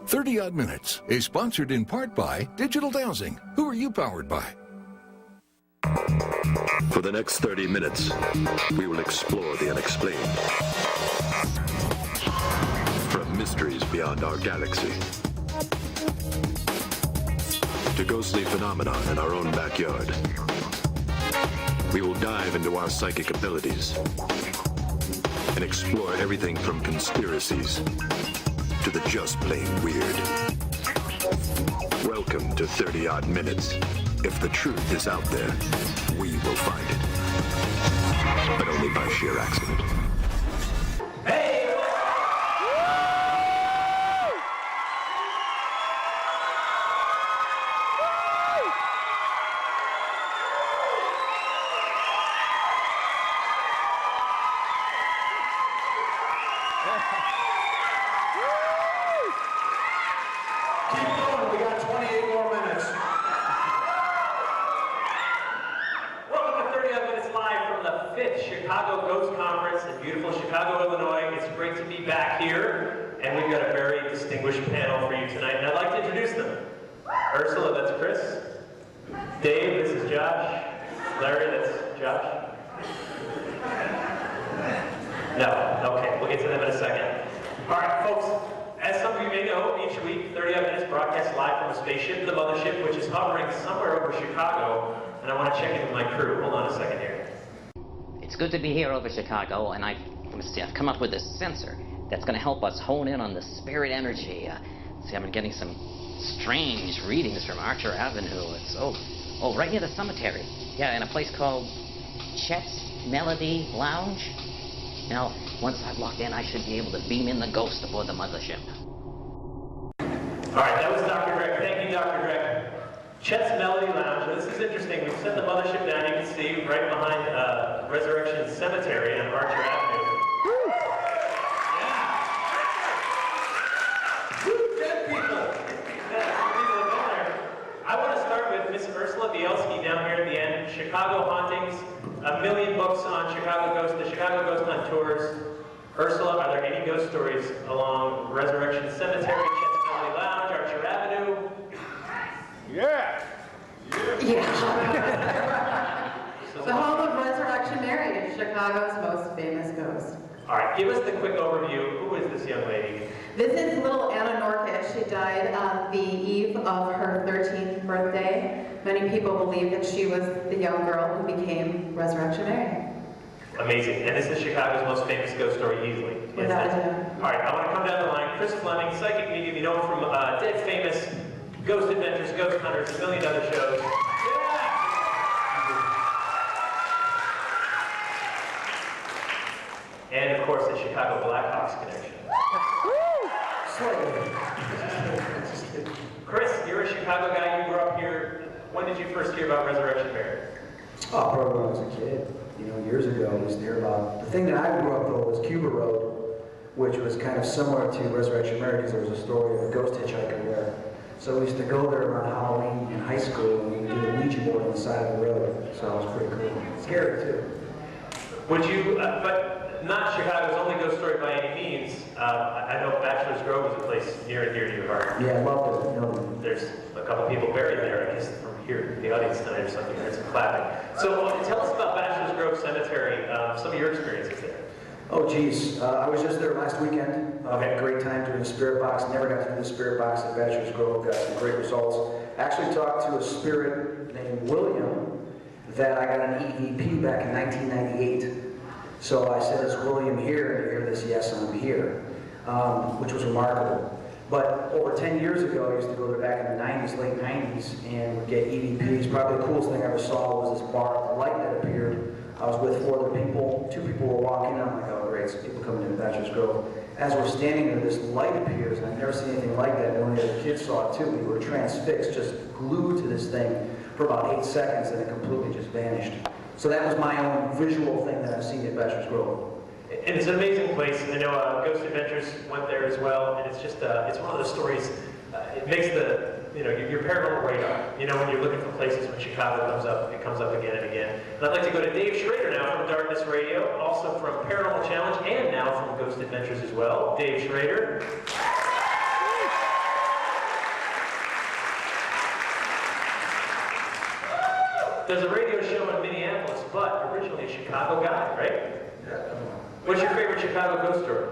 30 Odd Minutes is sponsored in part by Digital Dowsing. Who are you powered by? For the next 30 minutes, we will explore the unexplained. From mysteries beyond our galaxy to ghostly phenomena in our own backyard. We will dive into our psychic abilities and explore everything from conspiracies to the just plain weird. Welcome to 30 Odd Minutes. If the truth is out there, we will find it. But only by sheer accident. Hey! Keep going, we got 28 more minutes. Welcome to 30 Odd Minutes Live from the 5th Chicago Ghost Conference in beautiful Chicago, Illinois. It's great to be back here, and we've got a very distinguished panel for you tonight, and I'd like to introduce them. Ursula, that's Chris. Dave, this is Josh. Larry, that's Josh. No, okay, we'll get to them in a second. All right, folks, as some of you may know, each week, 30 Odd Minutes broadcasts live from a spaceship, the Mothership, which is hovering somewhere over Chicago, and I want to check in with my crew. Hold on a second here. It's good to be here over Chicago, and I've come up with this sensor that's going to help us hone in on the spirit energy. See, I've been getting some strange readings from Archer Avenue. It's, right near the cemetery. Yeah, in a place called Chet's Melody Lounge. Now, once I've logged in, I should be able to beam in the ghost aboard the Mothership. All right, that was Dr. Dreck. Thank you, Dr. Dreck. Chet's Melody Lounge. This is interesting. We've sent the Mothership down. You can see right behind Resurrection Cemetery on Archer Avenue. Woo! Yeah. Woo, dead people. Yeah, some people have been there. I want to start with Miss Ursula Bielski down here at the end. Chicago Hauntings. 1 million books on Chicago Ghosts, the Chicago Ghost on tours. Ursula, are there any ghost stories along Resurrection Cemetery, Chet's Melody Lounge, Archer Avenue? Yeah. The home of Resurrection Mary is Chicago's most famous ghost. All right, give us the quick overview. Who is this young lady? This is little Anna Norkish. She died on the eve of her 13th birthday. Many people believe that she was the young girl who became Resurrection Mary. Amazing. And this is Chicago's most famous ghost story easily. Without a doubt. All right, I want to come down the line. Chris Fleming, psychic medium. You know him from dead famous Ghost Adventures, Ghost Hunters, a million other shows. And of course, the Chicago Blackhawks connection. Chris, you're a Chicago guy. You grew up here. When did you first hear about Resurrection Mary? Oh, probably when I was a kid. Years ago, I used to hear about. The thing that I grew up though was Cuba Road, which was kind of similar to Resurrection Mary because there was a story of a ghost hitchhiker there. So we used to go there around Halloween in high school, and we'd do a Ouija board on the side of the road. So it was pretty cool. Scary too. Would you? But not Chicago's only ghost story by any means. I know Bachelor's Grove is a place near and dear to your heart. Yeah, I love it. There's a couple people buried there. I guess from here, the audience tonight or something. There's some clapping. So tell us about Bachelor's Grove Cemetery. Some of your experiences there. Oh, geez. I was just there last weekend. Okay. Had a great time doing the Spirit Box. Never got to do the Spirit Box at Bachelor's Grove. Got some great results. Actually talked to a spirit named William that I got an EVP back in 1998. So I said, is William here? And you hear this, yes, I'm here, which was remarkable. But over 10 years ago, I used to go there back in the 90s, late 90s, and would get EVPs. Probably the coolest thing I ever saw was this bar of light that appeared. I was with 4 other people. 2 people were walking in. I'm like, oh, great, so people coming into Bachelor's Grove. As we're standing there, this light appears, and I've never seen anything like that. And one of the kids saw it too. We were transfixed, just glued to this thing for about 8 seconds, and it completely just vanished. So that was my own visual thing that I've seen at Bachelor's Grove. And it's an amazing place. I know Ghost Adventures went there as well, and it's just it's one of those stories. It makes your paranormal radar. When you're looking for places when Chicago comes up, it comes up again and again. And I'd like to go to Dave Schrader now from Darkness Radio, also from Paranormal Challenge, and now from Ghost Adventures as well. Dave Schrader. There's a radio show in Minneapolis, but originally a Chicago guy, right? Yeah. What's your favorite Chicago ghost story?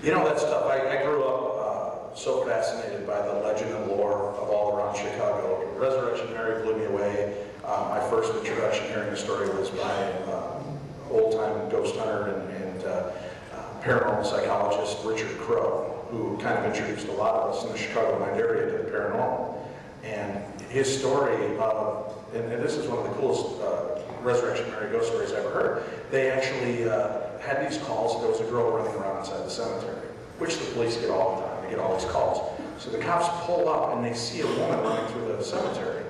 You know, that's tough. I grew up so fascinated by the legend and lore of all around Chicago. Resurrection Mary blew me away. My first introduction hearing the story was by old-time ghost hunter and paranormal psychologist Richard Crow, who kind of introduced a lot of us in the Chicagoland area to the paranormal. And his story of, and this is one of the coolest Resurrection Mary ghost stories I ever heard, they actually had these calls. There was a girl running around inside the cemetery, which the police get all the time. They get all these calls. So the cops pull up and they see a woman running through the cemetery.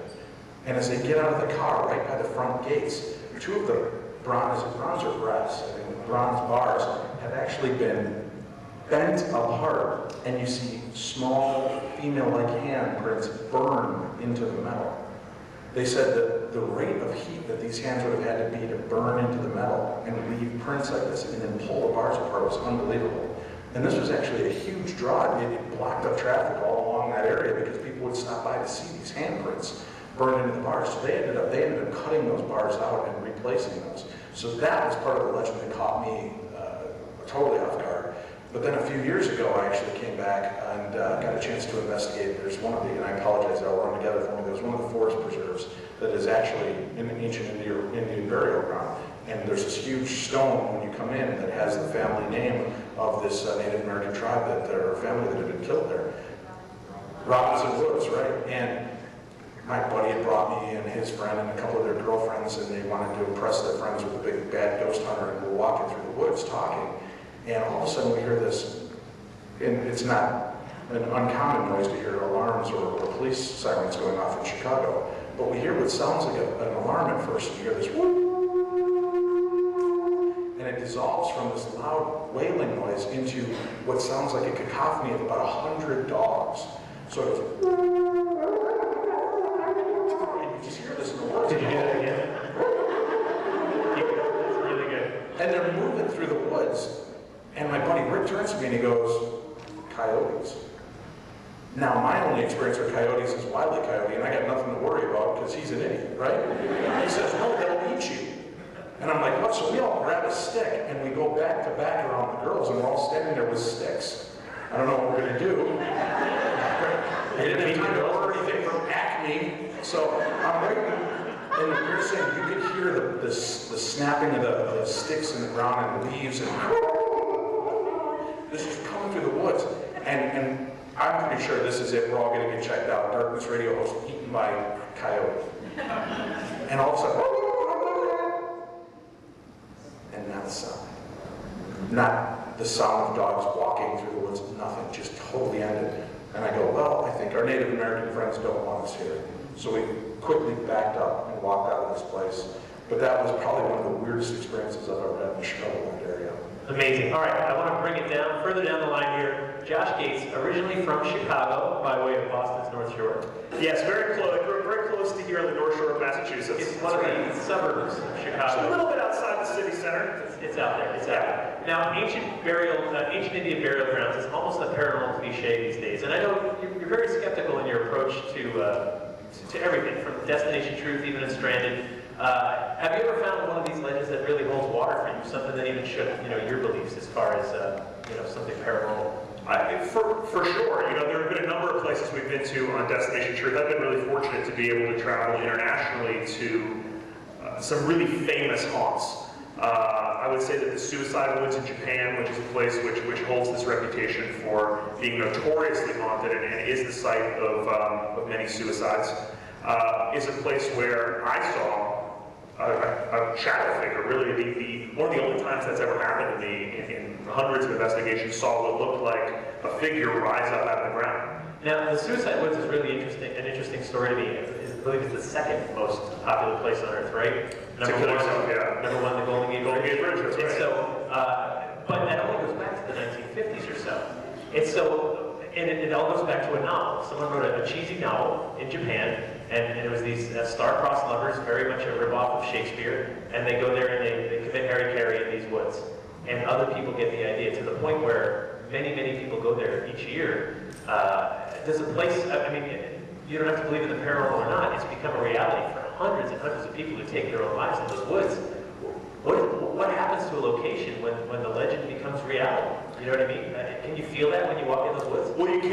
And as they get out of the car, right by the front gates, two of the bronze or brass, I think, bronze bars have actually been bent apart, and you see small female-like handprints burn into the metal. They said that the rate of heat that these hands would have had to be to burn into the metal and leave prints like this and then pull the bars apart was unbelievable. And this was actually a huge draw. It blocked up traffic all along that area because people would stop by to see these handprints burn into the bars. So they ended up cutting those bars out and replacing those. So that was part of the legend that caught me totally off guard. But then a few years ago, I actually came back and got a chance to investigate. There's one of the, and I apologize, they'll run together for me. There's one of the forest preserves that is actually in an ancient Indian burial ground. And there's this huge stone when you come in that has the family name of this Native American tribe that their family that had been killed there. Robinson Woods, right? And my buddy had brought me and his friend and a couple of their girlfriends, and they wanted to impress their friends with a big bad ghost hunter, and we're walking through the woods talking. And all of a sudden we hear this, and it's not an uncommon noise to hear alarms or police sirens going off in Chicago, but we hear what sounds like an alarm at first. You hear this whoo, and it dissolves from this loud wailing noise into what sounds like a cacophony of about 100 dogs. Sort of, and you just hear this in the woods. Did you do that again? That's really good. And they're moving through the woods. And my buddy Rick turns to me and he goes, coyotes. Now, my only experience with coyotes is Wile E. Coyote, and I got nothing to worry about because he's an idiot, right? He says, no, they'll eat you. And I'm like, what? So we all grab a stick and we go back to back around the girls, and we're all standing there with sticks. I don't know what we're going to do. They didn't have time to order anything from Acme, so I'm waiting. And you're saying you could hear the snapping of the sticks in the ground and the leaves, and this is coming through the woods. And I'm pretty sure this is it. We're all going to get checked out. Darkness radio host eaten by coyote. And all of a sudden, and not a sound. Not the sound of dogs walking through the woods, nothing, just totally ended. And I go, well, I think our Native American friends don't want us here. So we quickly backed up and walked out of this place. But that was probably one of the weirdest experiences I've ever had in the Chicagoland area. Amazing. All right, I want to bring it down, further down the line here. Josh Gates, originally from Chicago, by way of Boston's North Shore. Yes, very close. I grew up very close to here on the North Shore of Massachusetts. It's one of the suburbs of Chicago. Just a little bit outside the city center. It's out there. It's out there. Now, ancient Indian burial grounds is almost a paranormal cliche these days, and I know you're very skeptical in your approach to everything, from Destination Truth, even in Stranded. Have you ever found one of these legends that really holds water for you, something that even shook, your beliefs as far as, something paranormal? For sure. There have been a number of places we've been to on Destination Truth. I've been really fortunate to be able to travel internationally to some really famous haunts. I would say that the Suicide Woods in Japan, which is a place which holds this reputation for being notoriously haunted and is the site of many suicides, is a place where I saw a shadow figure. Really, one of the only times that's ever happened to me in hundreds of investigations, saw what looked like a figure rise up out of the ground. Now, the Suicide Woods is really an interesting story to me. I believe it's the second most popular place on Earth, right? Number one, the Golden Gate Bridge. That's right. And so, but that only goes back to the 1950s or so. And it all goes back to a novel. Someone wrote a cheesy novel in Japan, and it was these star-crossed lovers, very much a rip-off of Shakespeare, and they go there and they commit harry-carry in these woods. And other people get the idea, to the point where many, many people go there each year. There's a place, you don't have to believe in the paranormal or not, it's become a reality for hundreds and hundreds of people who take their own lives in those woods. What happens to a location when the legend becomes reality? You know what I mean? Can you feel that when you walk in those woods? Well, you can.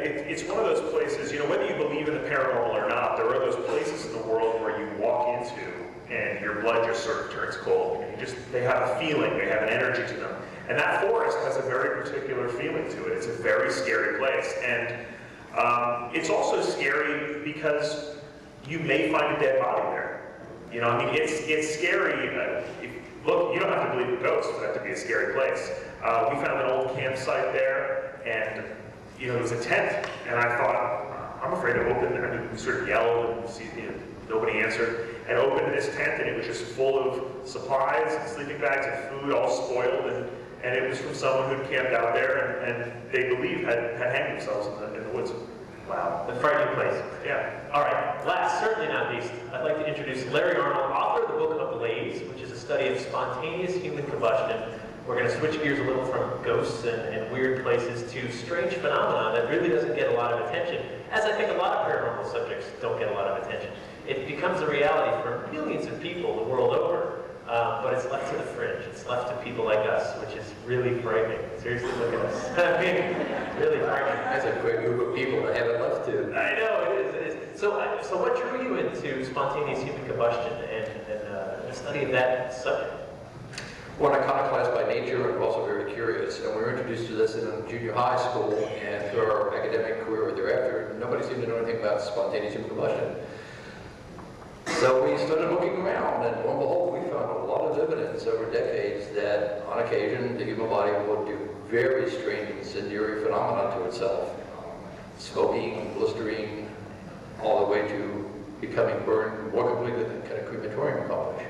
It's one of those places, you know, whether you believe in the paranormal or not, there are those places in the world where you walk into and your blood just sort of turns cold. And they have a feeling, they have an energy to them. And that forest has a very particular feeling to it. It's a very scary place. And it's also scary because you may find a dead body there. You know, I mean, it's scary. Look, you don't have to believe in ghosts for that to be a scary place. We found an old campsite there, and you know, there was a tent, and I thought, I'm afraid to open it. I mean, we sort of yelled, and nobody answered, and opened this tent, and it was just full of supplies and sleeping bags and food, all spoiled, and it was from someone who'd camped out there, and they believe had hanged themselves in the woods. Wow, the frightening place. Yeah. All right, last, certainly not least, I'd like to introduce Larry Arnold, author of the book Ablaze, which is a study of spontaneous human combustion. We're going to switch gears a little from ghosts and weird places to strange phenomena that really doesn't get a lot of attention, as I think a lot of paranormal subjects don't get a lot of attention. It becomes a reality for millions of people the world over, but it's left to the fringe. It's left to people like us, which is really frightening. Seriously, look at us. I mean, really frightening. That's a great group of people to have it left to. I know, it is. So what drew you into spontaneous human combustion and the study of that subject? Well, an iconoclast by nature, and also very curious. And we were introduced to this in junior high school, and through our academic career thereafter, nobody seemed to know anything about spontaneous human combustion. So we started looking around, and lo and behold, we found a lot of evidence over decades that, on occasion, the human body will do very strange incendiary phenomena to itself. Smoking, blistering, all the way to becoming burned more completely than can a crematorium accomplish.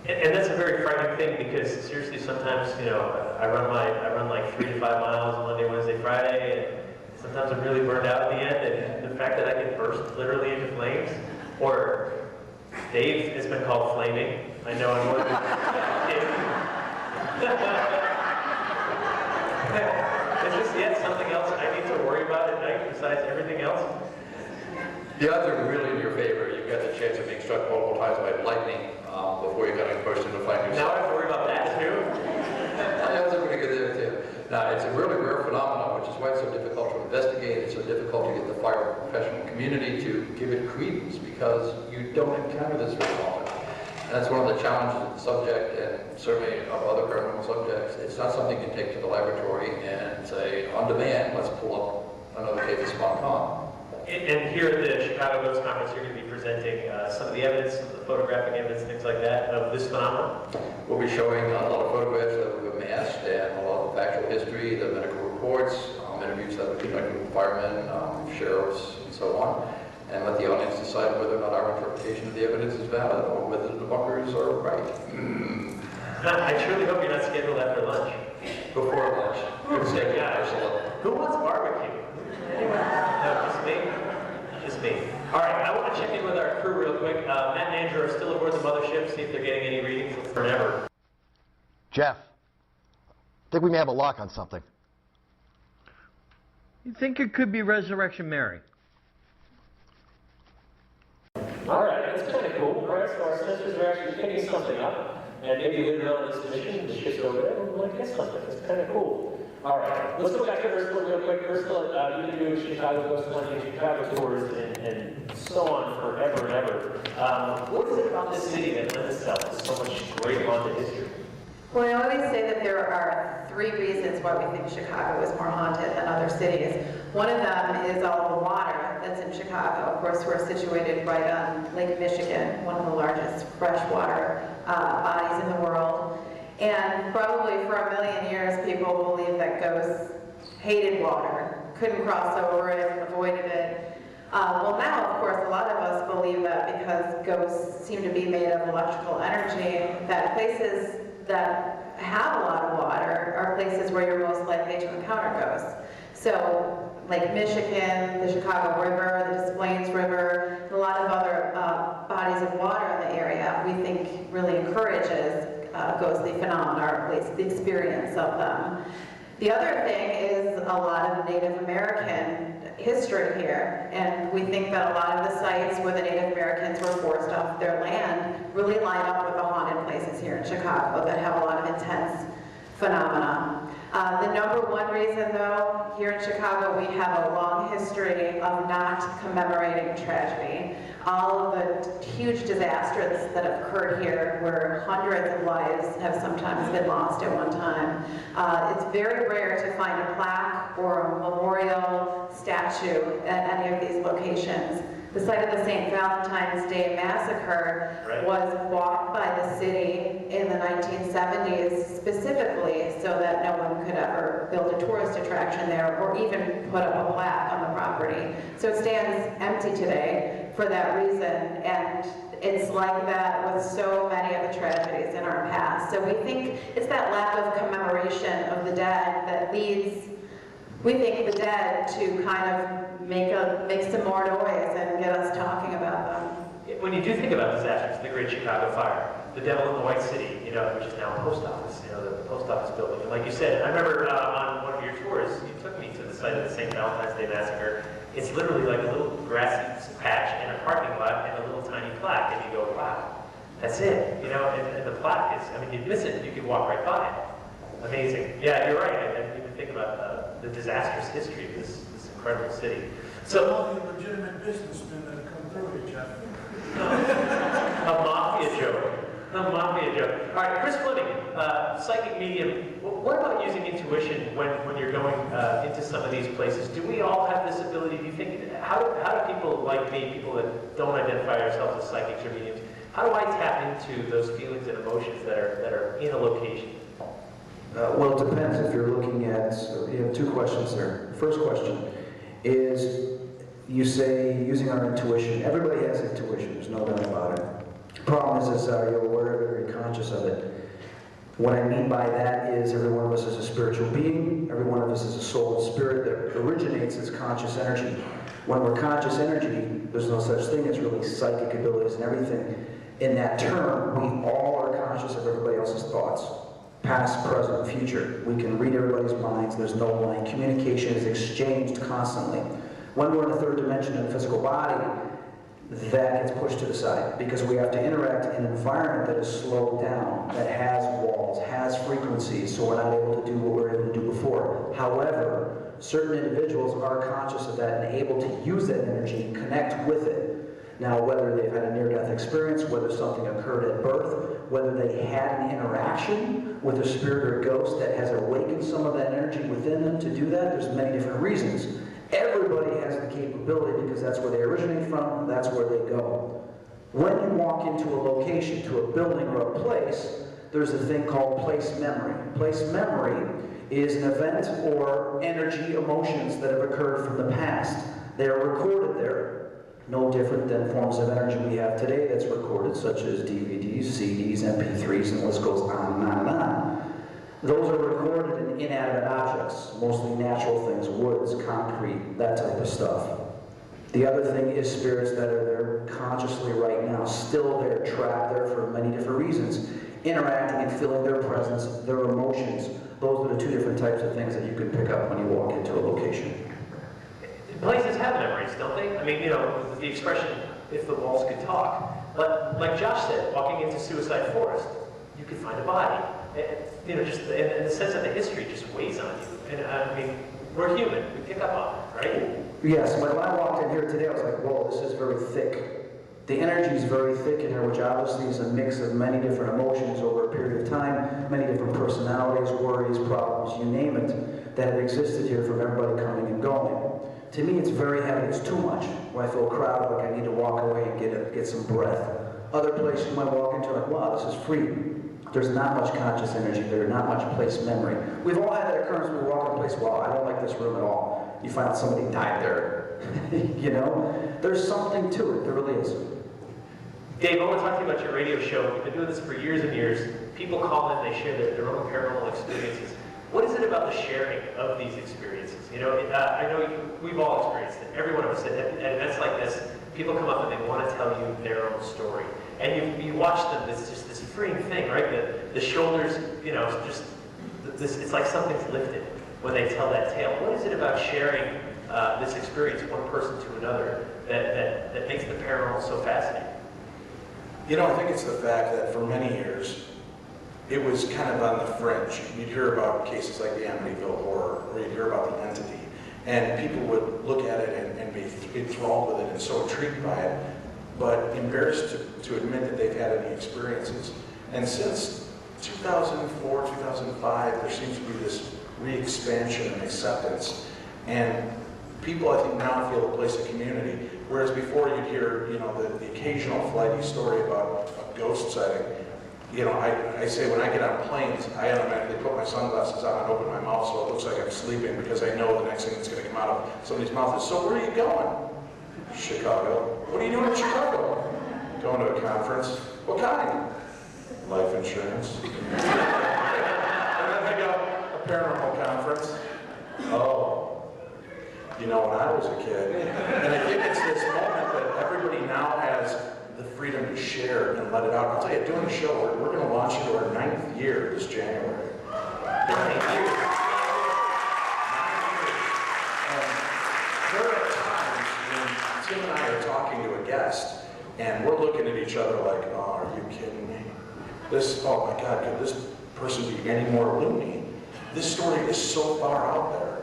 And that's a very frightening thing, because seriously, sometimes, you know, I run like 3 to 5 miles Monday, Wednesday, Friday, and sometimes I'm really burned out at the end, and the fact that I can burst literally into flames, or Dave has been called Fleming. I know I'm one of Is this yet something else I need to worry about at night besides everything else? The odds are really in your favor. You've got the chance of being struck multiple times by lightning before you got to burst into flame yourself. Now I have to worry about that too. The odds are pretty good there too. Now, it's a really rare phenomenon, which is why it's so difficult to investigate. It's so difficult to get the fire professional community to give it credence, because you don't encounter this very often. And that's one of the challenges of the subject, and certainly of other paranormal subjects. It's not something you can take to the laboratory and say, on demand, let's pull up another case of spontan. And here at the Chicago Ghost Conference, you're going to be presenting some of the evidence, the photographic evidence, things like that, of this phenomenon? We'll be showing a lot of photographs that we've amassed, and a lot of factual history, the medical reports, interviews that we've conducted with firemen, sheriffs, and so on, and let the audience decide whether or not our interpretation of the evidence is valid, or whether the debunkers are right. I truly hope you're not scheduled after lunch. Before lunch. Good schedule, Ursula. Who wants barbecue? Anyone? No, just me? Just me. All right, I want to check in with our crew real quick. Matt and Andrew are still aboard the mothership, see if they're getting any readings for never. Jeff, I think we may have a lock on something. You think it could be Resurrection Mary? All right, that's kind of cool. All right, so our sensors are actually picking something up, and maybe later on in this mission, the ship's over there, we'll get something. That's kind of cool. All right, let's go back to Ursula real quick. Ursula, you've been doing Chicago Ghost Hunting, Chicago tours, and so on forever and ever. What is it about this city that lends itself to so much great haunted history? Well, I always say that there are 3 reasons why we think Chicago is more haunted than other cities. One of them is all the water that's in Chicago. Of course, we're situated right on Lake Michigan, one of the largest freshwater bodies in the world. And probably for a million years, people believed that ghosts hated water, couldn't cross over it, avoided it. Well, now, of course, a lot of us believe that because ghosts seem to be made of electrical energy, that places that have a lot of water are places where you're most likely to encounter ghosts. So, Lake Michigan, the Chicago River, the Des Plaines River, and a lot of other bodies of water in the area, we think really encourages ghostly phenomena, or at least the experience of them. The other thing is a lot of Native American history here, and we think that a lot of the sites where the Native Americans were forced off their land really line up with the haunted places here in Chicago that have a lot of intense phenomena. The number one reason, though, here in Chicago, we have a long history of not commemorating tragedy. All of the huge disasters that have occurred here, where hundreds of lives have sometimes been lost at one time. It's very rare to find a plaque or a memorial statue at any of these locations. The site of the St. Valentine's Day Massacre was bought by the city in the 1970s specifically so that no one could ever build a tourist attraction there or even put up a plaque on the property. So it stands empty today for that reason, and it's like that with so many of the tragedies in our past. So we think it's that lack of commemoration of the dead that leads, we think, the dead to kind of make some more noise and get us talking about them. When you do think about disasters, the Great Chicago Fire, the Devil in the White City, which is now a post office, the post office building. And like you said, I remember on one of your tours, you took me to the site of the St. Valentine's Day Massacre. It's literally like a little grassy patch in a parking lot and a little tiny plaque, and you go, wow, that's it. And the plaque is, you'd miss it, you could walk right by it. Amazing. Yeah, you're right. I didn't even think about the disastrous history of this incredible city. So, all the legitimate businessmen that come through here, Jeff. A mafia joke. A mafia joke. All right, Chris Fleming, psychic medium. What about using intuition when you're going into some of these places? Do we all have this ability? Do you think? How do people like me, people that don't identify ourselves as psychics or mediums, how do I tap into those feelings and emotions that are in a location? Well, it depends. If you're looking at, you have two questions there. First question is, you say using our intuition. Everybody has intuition, there's no doubt about it. The problem is you're aware of it or you're conscious of it. What I mean by that is every one of us is a spiritual being, every one of us is a soul and spirit that originates as conscious energy. When we're conscious energy, there's no such thing as really psychic abilities and everything. In that term, we all are conscious of everybody else's thoughts. Past, present, future. We can read everybody's minds, there's no line. Communication is exchanged constantly. When we're in the third dimension in the physical body, that gets pushed to the side because we have to interact in an environment that is slowed down, that has walls, has frequencies, so we're not able to do what we were able to do before. However, certain individuals are conscious of that and able to use that energy and connect with it. Now, whether they've had a near-death experience, whether something occurred at birth, whether they had an interaction with a spirit or a ghost that has awakened some of that energy within them to do that, there's many different reasons. Everybody has the capability because that's where they originate from, that's where they go. When you walk into a location, to a building or a place, there's a thing called place memory. Place memory is an event or energy, emotions that have occurred from the past. They are recorded there. No different than forms of energy we have today that's recorded, such as DVDs, CDs, MP3s, and the list goes on and on and on. Those are recorded in inanimate objects, mostly natural things, woods, concrete, that type of stuff. The other thing is spirits that are there consciously right now, still there, trapped there for many different reasons, interacting and feeling their presence, their emotions. Those are the two different types of things that you can pick up when you walk into a location. Places have memories, don't they? The expression, if the walls could talk. But like Josh said, walking into Suicide Forest, you could find a body. Just in the sense that the history just weighs on you. And we're human, we pick up on it, right? Yes, when I walked in here today, I was like, whoa, this is very thick. The energy is very thick in here, which obviously is a mix of many different emotions over a period of time, many different personalities, worries, problems, you name it, that have existed here from everybody coming and going. To me, it's very heavy, it's too much. When I feel crowded, like I need to walk away and get some breath. Other places you might walk into, like, wow, this is free. There's not much conscious energy there, not much place memory. We've all had that occurrence when we walk in a place, wow, I don't like this room at all. You find out somebody died there. There's something to it, there really is. Dave, I want to talk to you about your radio show. You've been doing this for years and years. People call in, they share their own paranormal experiences. What is it about the sharing of these experiences? I know we've all experienced it. Every one of us at events like this, people come up and they want to tell you their own story. And you watch them, it's just this freeing thing, right? The shoulders, it's like something's lifted. when they tell that tale? What is it about sharing this experience, one person to another, that makes the paranormal so fascinating? You know, I think it's the fact that for many years, it was kind of on the fringe. You'd hear about cases like the Amityville Horror, or you'd hear about the Entity, and people would look at it and be enthralled with it and so intrigued by it, but embarrassed to admit that they've had any experiences. And since 2004, 2005, there seems to be this re-expansion and acceptance, and people, I think, now feel a place of community, whereas before you'd hear, you know, the occasional flighty story about a ghost sighting. You know, I say when I get on planes, I automatically put my sunglasses on and open my mouth so it looks like I'm sleeping, because I know the next thing that's going to come out of somebody's mouth is, "So where are you going?" "Chicago." "What are you doing in Chicago?" "Going to a conference." "What kind?" "Life insurance." And then I go, "A paranormal conference." "Oh, you know, when I was a kid." And I think it's this moment that everybody now has the freedom to share and let it out. I'll tell you, doing a show, we're going to launch into our 9th year this January. 9th year. And there are times when Tim and I are talking to a guest, and we're looking at each other like, "Oh, are you kidding me? Oh my God, could this person be any more loony? This story is so far out there."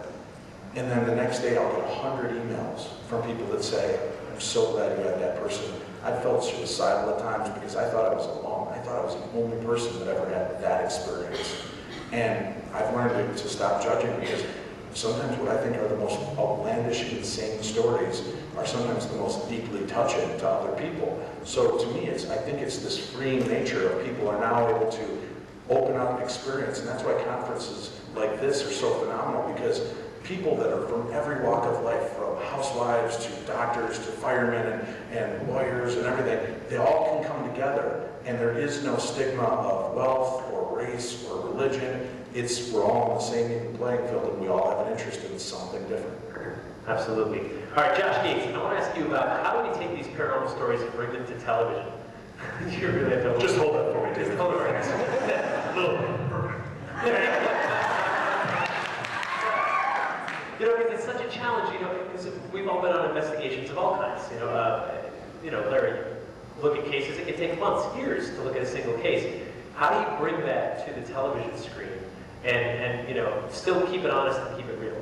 And then the next day I'll get 100 emails from people that say, "I'm so glad you had that person. I felt suicidal at times because I thought I was alone. I thought I was the only person that ever had that experience." And I've learned to stop judging, because sometimes what I think are the most outlandish, insane stories are sometimes the most deeply touching to other people. So to me, I think it's this freeing nature of people are now able to open up and experience. And that's why conferences like this are so phenomenal, because people that are from every walk of life, from housewives to doctors to firemen and lawyers and everything, they all can come together, and there is no stigma of wealth or race or religion. We're all on the same even playing field, and we all have an interest in something different. Absolutely. All right, Josh Gates, I want to ask you about how do we take these paranormal stories and bring them to television? You really have to Just hold that for me, David. Just hold it for me. A little bit. Perfect. You know, because it's such a challenge, you know, because we've all been on investigations of all kinds, Larry, look at cases, it can take months, years to look at a single case. How do you bring that to the television screen and still keep it honest and keep it real?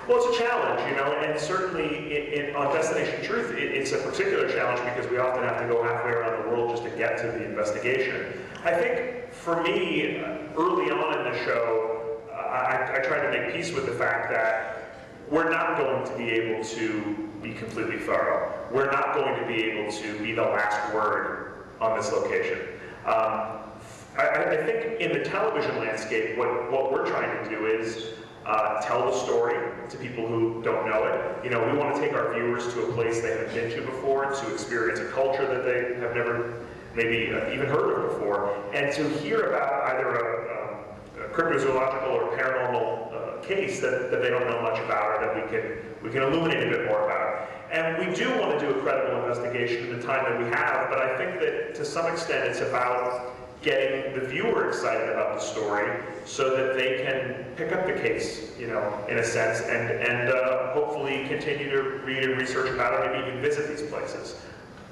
Well, it's a challenge, and certainly on Destination Truth, it's a particular challenge because we often have to go halfway around the world just to get to the investigation. I think for me, early on in the show, I tried to make peace with the fact that we're not going to be able to be completely thorough. We're not going to be able to be the last word on this location. I think in the television landscape, what we're trying to do is tell the story to people who don't know it. We want to take our viewers to a place they haven't been to before, to experience a culture that they have never maybe even heard of before, and to hear about either a cryptozoological or paranormal case that they don't know much about, or that we can illuminate a bit more about. And we do want to do a credible investigation in the time that we have, but I think that to some extent it's about getting the viewer excited about the story so that they can pick up the case, in a sense, and hopefully continue to read and research about it and even visit these places.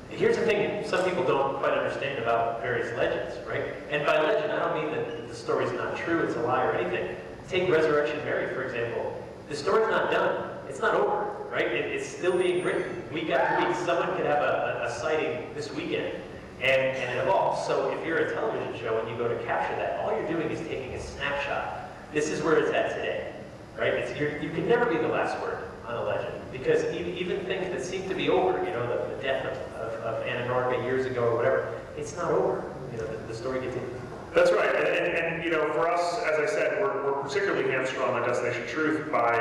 Here's the thing some people don't quite understand about various legends, right? And by legend, I don't mean that the story's not true, it's a lie or anything. Take Resurrection Mary, for example. The story's not done. It's not over, right? It's still being written week after week. Someone could have a sighting this weekend, and it evolves. So if you're a television show and you go to capture that, all you're doing is taking a snapshot. This is where it's at today, right? You can never be the last word on a legend, because even things that seem to be over, the death of Anna Norca years ago or whatever, it's not over. The story continues. That's right, and for us, as I said, we're particularly hamstrung on Destination Truth by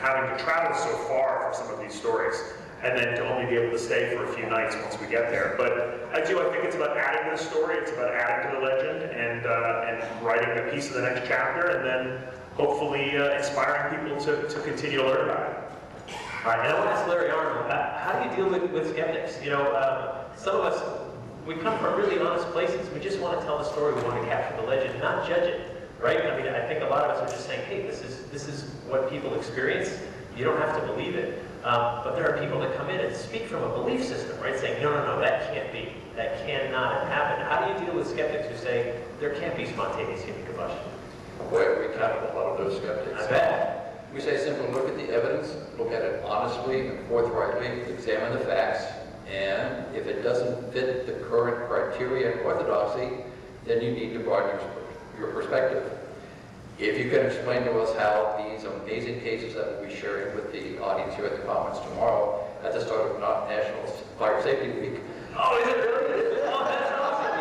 having to travel so far for some of these stories, and then to only be able to stay for a few nights once we get there. But I think it's about adding to the story, it's about adding to the legend, and writing a piece of the next chapter, and then hopefully inspiring people to continue to learn about it. All right, now I want to ask Larry Arnold, how do you deal with skeptics? Some of us, we come from really honest places. We just want to tell the story. We want to capture the legend, not judge it. right? I mean, I think a lot of us are just saying, hey, this is what people experience. You don't have to believe it. But there are people that come in and speak from a belief system, right? Saying, no, that can't be. That cannot happen. How do you deal with skeptics who say there can't be spontaneous human combustion? Boy, we counted a lot of those skeptics. I bet. We say simply look at the evidence, look at it honestly and forthrightly, examine the facts, and if it doesn't fit the current criteria and orthodoxy, then you need to broaden your perspective. If you can explain to us how these amazing cases that we'll be sharing with the audience here at the conference tomorrow at the start of National Fire Safety Week. Oh, is it really? Oh, that's awesome.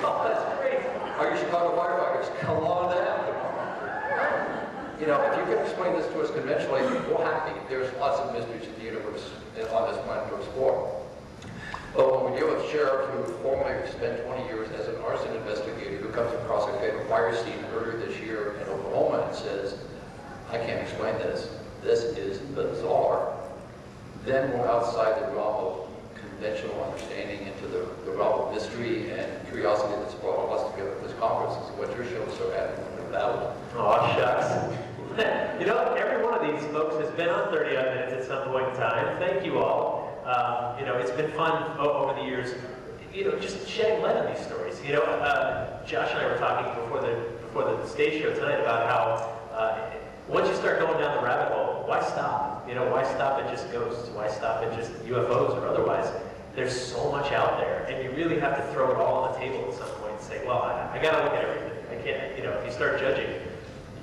Oh, that's great. Are you Chicago firefighters? Come on down tomorrow. You know, if you can explain this to us conventionally, we're happy. There's lots of mysteries in the universe on this planet to explore. But when we deal with a sheriff who formerly spent 20 years as an arson investigator who comes across a fatal fire scene earlier this year in Oklahoma and says, I can't explain this, this is bizarre, then we're outside the realm of conventional understanding into the realm of mystery and curiosity that's brought all of us together at this conference. Is what your show is so adamantly about. Aw, shucks. You know, every one of these folks has been on 30 Odd Minutes at some point in time. Thank you all. You know, it's been fun over the years, you know, just shedding light on these stories. You know, Josh and I were talking before the stage show tonight about how once you start going down the rabbit hole, why stop? You know, why stop at just ghosts? Why stop at just UFOs or otherwise? There's so much out there, and you really have to throw it all on the table at some point and say, well, I got to look at everything. I can't, you know, if you start judging,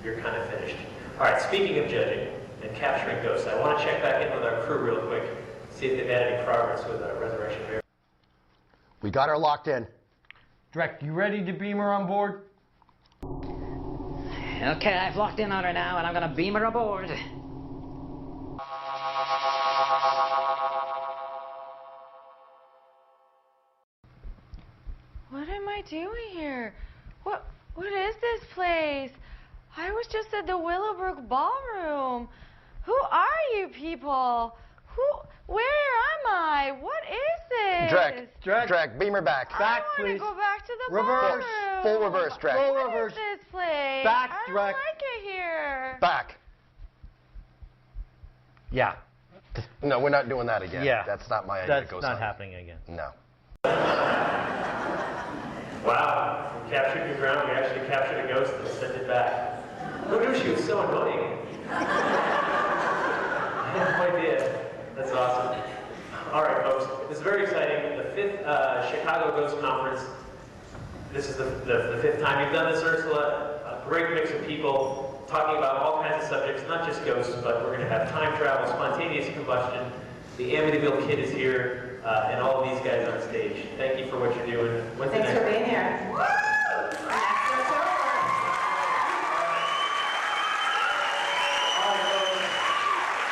you're kind of finished. All right, speaking of judging and capturing ghosts, I want to check back in with our crew real quick, see if they've had any progress with Resurrection Mary. We got her locked in. Dreck, you ready to beam her on board? Okay, I've locked in on her now, and I'm gonna beam her aboard. What am I doing here? What is this place? I was just at the Willowbrook Ballroom. Who are you people? Where am I? What is this? Dreck, beam her back. Back, I please. want to go back to the Reverse. ballroom. Full reverse, Dreck. Full What reverse. is this place? Back, I don't Dreck. like it here. Back. Yeah. No, we're not doing that again. Yeah. That's not my idea. That's It goes not on. happening again. No. Wow, we captured your ground. We actually captured a ghost and sent it back. Who knew she was so annoying? I had no idea. That's awesome. All right, folks, this is very exciting. The 5th Chicago Ghost Conference. This is the 5th time you've done this, Ursula. A great mix of people talking about all kinds of subjects, not just ghosts, but we're going to have time travel, spontaneous combustion. The Amityville Kid is here. And all of these guys on stage. Thank you for what you're doing. What's Thanks for being here. Woo!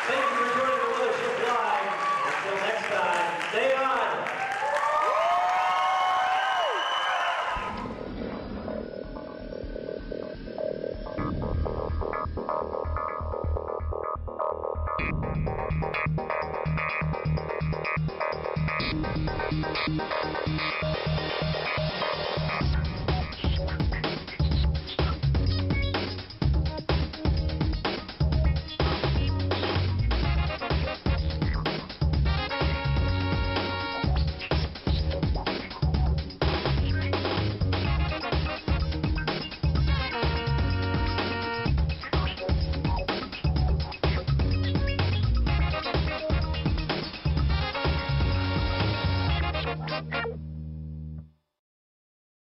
Thank you for joining the Mothership Live. Until next time, stay on. Thank you.